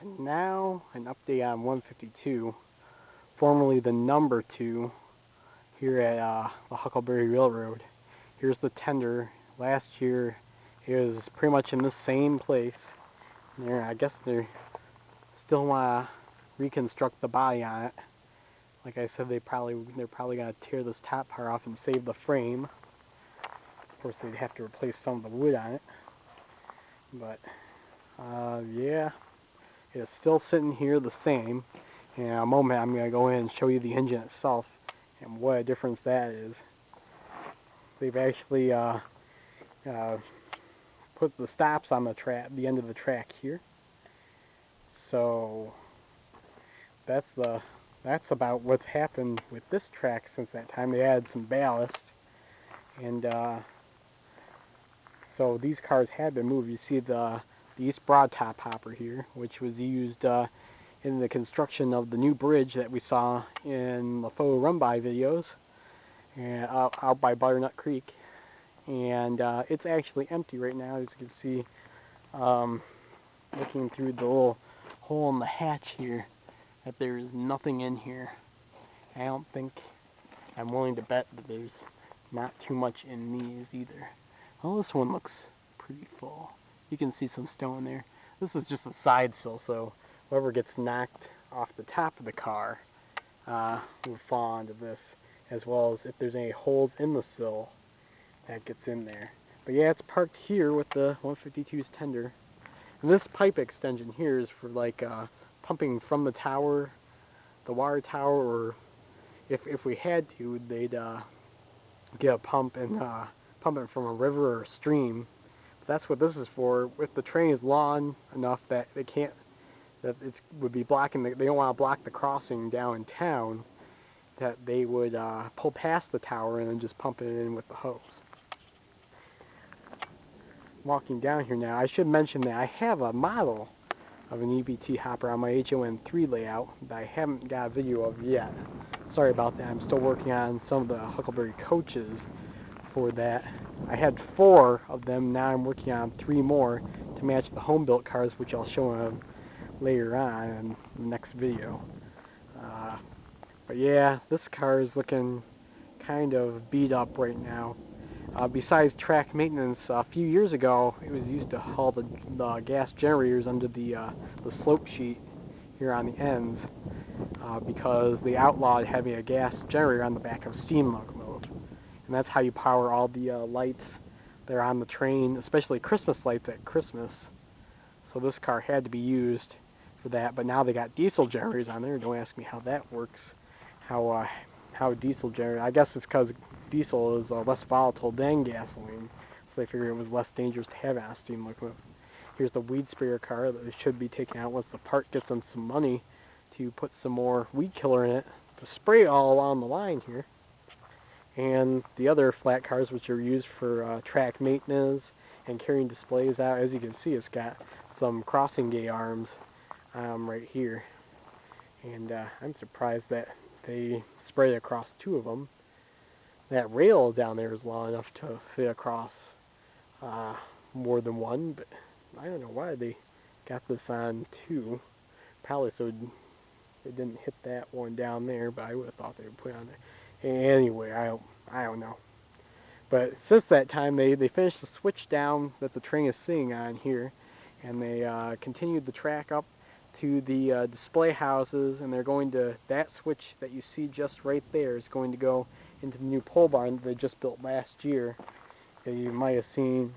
And now an update on 152, formerly the number 2, here at the Huckleberry Railroad. Here's the tender. Last year it was pretty much in the same place. I guess they still want to reconstruct the body on it. Like I said, they're probably gonna tear this top part off and save the frame. Of course, they'd have to replace some of the wood on it. But yeah, it's still sitting here the same. In a moment, I'm gonna go in and show you the engine itself and what a difference that is. They've actually put the stops on the end of the track here. So that's about what's happened with this track since that time. They added some ballast, and so these cars had been moved. You see the East Broad Top hopper here, which was used in the construction of the new bridge that we saw in the photo run-by videos and out by Butternut Creek. And it's actually empty right now, as you can see, looking through the little hole in the hatch here, that there is nothing in here. I'm willing to bet that there's not too much in these either. Well, this one looks pretty full. You can see some stone there. This is just a side sill, so whoever gets knocked off the top of the car will fall onto this, as well as if there's any holes in the sill, that gets in there. But yeah, it's parked here with the 152's tender. And this pipe extension here is for like pumping from the tower, the water tower, or if we had to, they'd get a pump and pump it from a river or a stream. But that's what this is for. If the train is long enough that they can't, that it would be blocking, they don't want to block the crossing down in town, that they would pull past the tower and then just pump it in with the hose. Walking down here now, I should mention that I have a model of an EBT hopper on my HON3 layout that I haven't got a video of yet. Sorry about that. I'm still working on some of the Huckleberry coaches for that. I had 4 of them. Now I'm working on 3 more to match the home-built cars, which I'll show later on in the next video. But yeah, this car is looking kind of beat up right now. Besides track maintenance, a few years ago, it was used to haul the gas generators under the slope sheet here on the ends because they outlawed having a gas generator on the back of a steam locomotive. And that's how you power all the lights that are on the train, especially Christmas lights at Christmas. So this car had to be used for that, but now they got diesel generators on there. Don't ask me how that works. How diesel generator, I guess it's because diesel is less volatile than gasoline, so they figured it was less dangerous to have it on a steam locomotive. Here's the weed sprayer car that they should be taking out once the part gets them some money to put some more weed killer in it to spray all along the line here. And the other flat cars, which are used for track maintenance and carrying displays out, as you can see, it's got some crossing gate arms right here. And I'm surprised that they spray across 2 of them. That rail down there is long enough to fit across more than 1, but I don't know why they got this on 2. Probably so it didn't hit that one down there, but I would have thought they would put it on there. Anyway, I don't know. But since that time, they finished the switch down that the train is sitting on here, and they continued the track up to the display houses, and they're going to, that switch that you see just right there is going to go into the new pole barn that they just built last year that you might have seen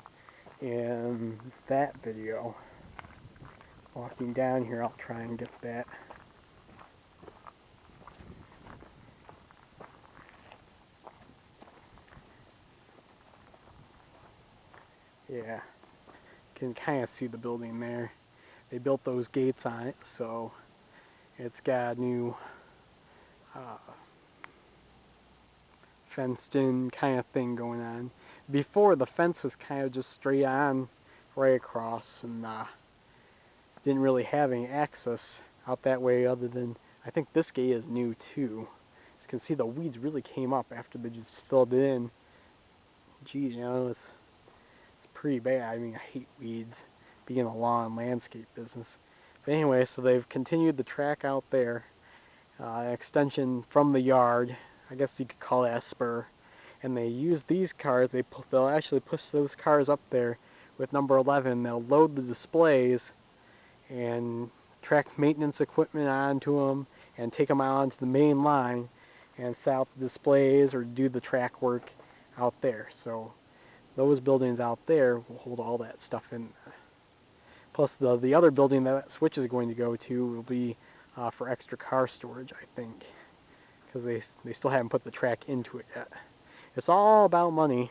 in that video. Walking down here, I'll try and get that. Yeah, you can kind of see the building there. They built those gates on it, so it's got a new fenced-in kind of thing going on. Before, the fence was kind of just straight on, right across, and didn't really have any access out that way other than, I think this gate is new too. As you can see, the weeds really came up after they just filled it in. Geez, you know, it's pretty bad. I mean, I hate weeds, being in the lawn and landscape business. But anyway, so they've continued the track out there, extension from the yard. I guess you could call that a spur. And they use these cars. They'll actually push those cars up there with number 11. They'll load the displays and track maintenance equipment onto them and take them out onto the main line and set out the displays or do the track work out there. So those buildings out there will hold all that stuff in there. Plus the other building that switch is going to go to will be for extra car storage, I think, because they still haven't put the track into it yet. It's all about money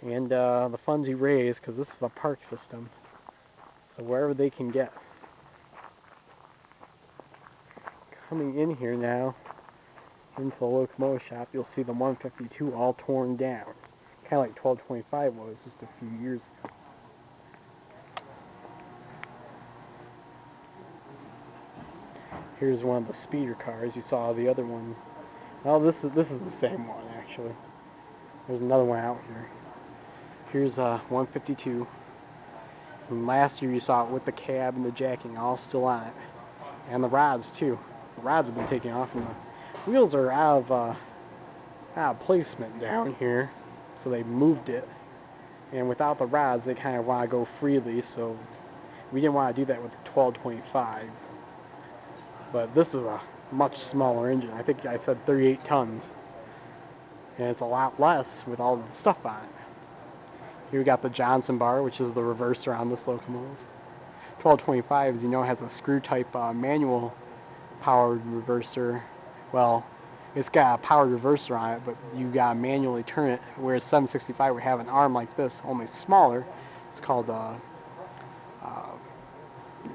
and the funds you raise, because this is a park system. So wherever they can get. Coming in here now, into the locomotive shop, you'll see the 152 all torn down. Kind of like 1225 was just a few years ago. Here's one of the speeder cars. You saw the other one. Well, this is the same one actually. There's another one out here. Here's a 152. And last year you saw it with the cab and the jacking all still on it, and the rods too. The rods have been taken off, and the wheels are out of placement down here, so they moved it. And without the rods, they kind of want to go freely, so we didn't want to do that with the 1225. But this is a much smaller engine. I think I said 38 tons. And it's a lot less with all the stuff on it. Here we got the Johnson bar, which is the reverser on this locomotive. 1225, as you know, has a screw type manual powered reverser. Well, it's got a powered reverser on it, but you gotta manually turn it, whereas 765 would have an arm like this, only smaller. It's called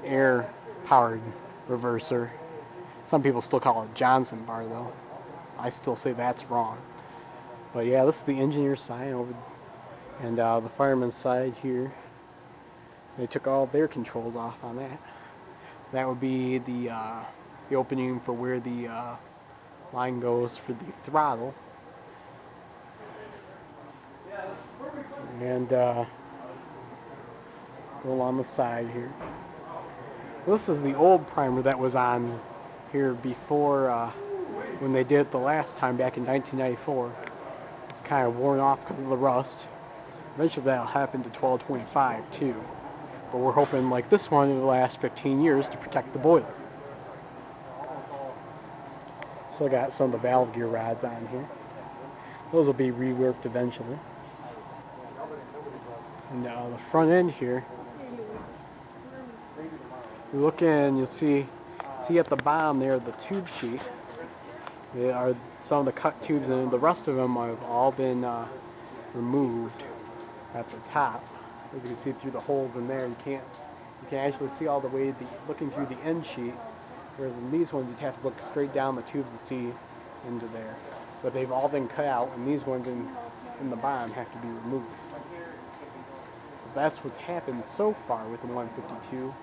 air powered reverser. Some people still call it Johnson bar though. I still say that's wrong. But yeah, this is the engineer's side over, and the fireman's side here. They took all their controls off on that. That would be the opening for where the line goes for the throttle. And along the side here. This is the old primer that was on here before when they did it the last time back in 1994. It's kind of worn off because of the rust. Eventually that'll happen to 1225 too. But we're hoping like this one in the last 15 years to protect the boiler. Still got some of the valve gear rods on here. Those will be reworked eventually. And the front end here, you look in, you'll see at the bottom there the tube sheet. They are some of the cut tubes, and the rest of them have all been removed at the top. As you can see through the holes in there, you can actually see all the way looking through the end sheet. Whereas in these ones, you'd have to look straight down the tubes to see into there. But they've all been cut out, and these ones in the bottom have to be removed. So that's what's happened so far with the 152.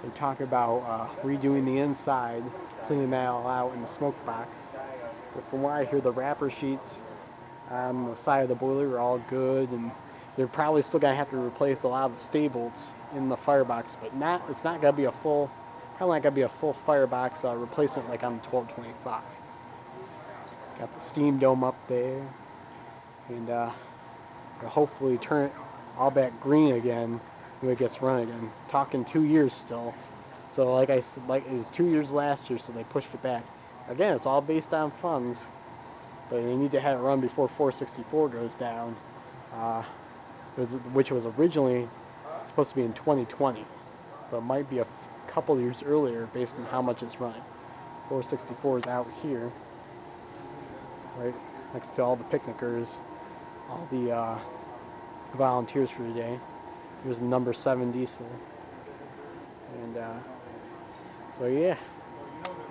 They talk about redoing the inside, cleaning that all out in the smoke box. But from what I hear, the wrapper sheets on the side of the boiler are all good, and they're probably still going to have to replace a lot of the stay bolts in the firebox, but it's not going to be a full, probably not going to be a full firebox replacement like on the 1225. Got the steam dome up there, and they'll hopefully turn it all back green again when it gets run again. Talking 2 years still. So like I said, like it was 2 years last year, so they pushed it back. Again, it's all based on funds, but they need to have it run before 464 goes down, which was originally supposed to be in 2020, but it might be a couple years earlier based on how much it's running. 464 is out here, right next to all the picnickers, all the volunteers for the day. Here's the number 7 diesel, and so yeah,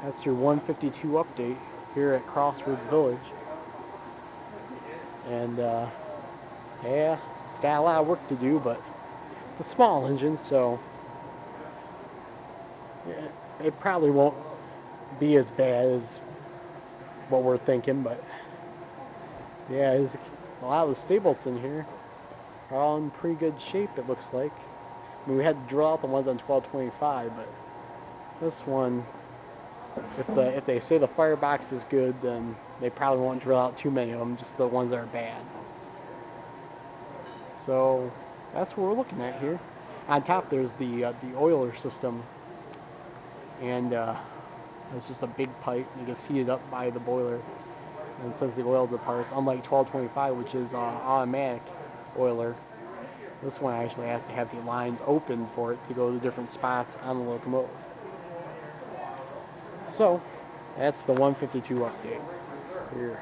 that's your 152 update here at Crossroads Village. And yeah, it's got a lot of work to do, but it's a small engine, so yeah, it probably won't be as bad as what we're thinking. But yeah, there's a lot of the stay bolts in here are all in pretty good shape, it looks like. I mean, we had to drill out the ones on 1225, but This one, if they say the firebox is good, then they probably won't drill out too many of them, just the ones that are bad. So that's what we're looking at here. On top there's the oiler system, and it's just a big pipe that gets heated up by the boiler and sends the oil departs. Unlike 1225, which is automatic oiler, this one actually has to have the lines open for it to go to different spots on the locomotive. So that's the 152 update. Here.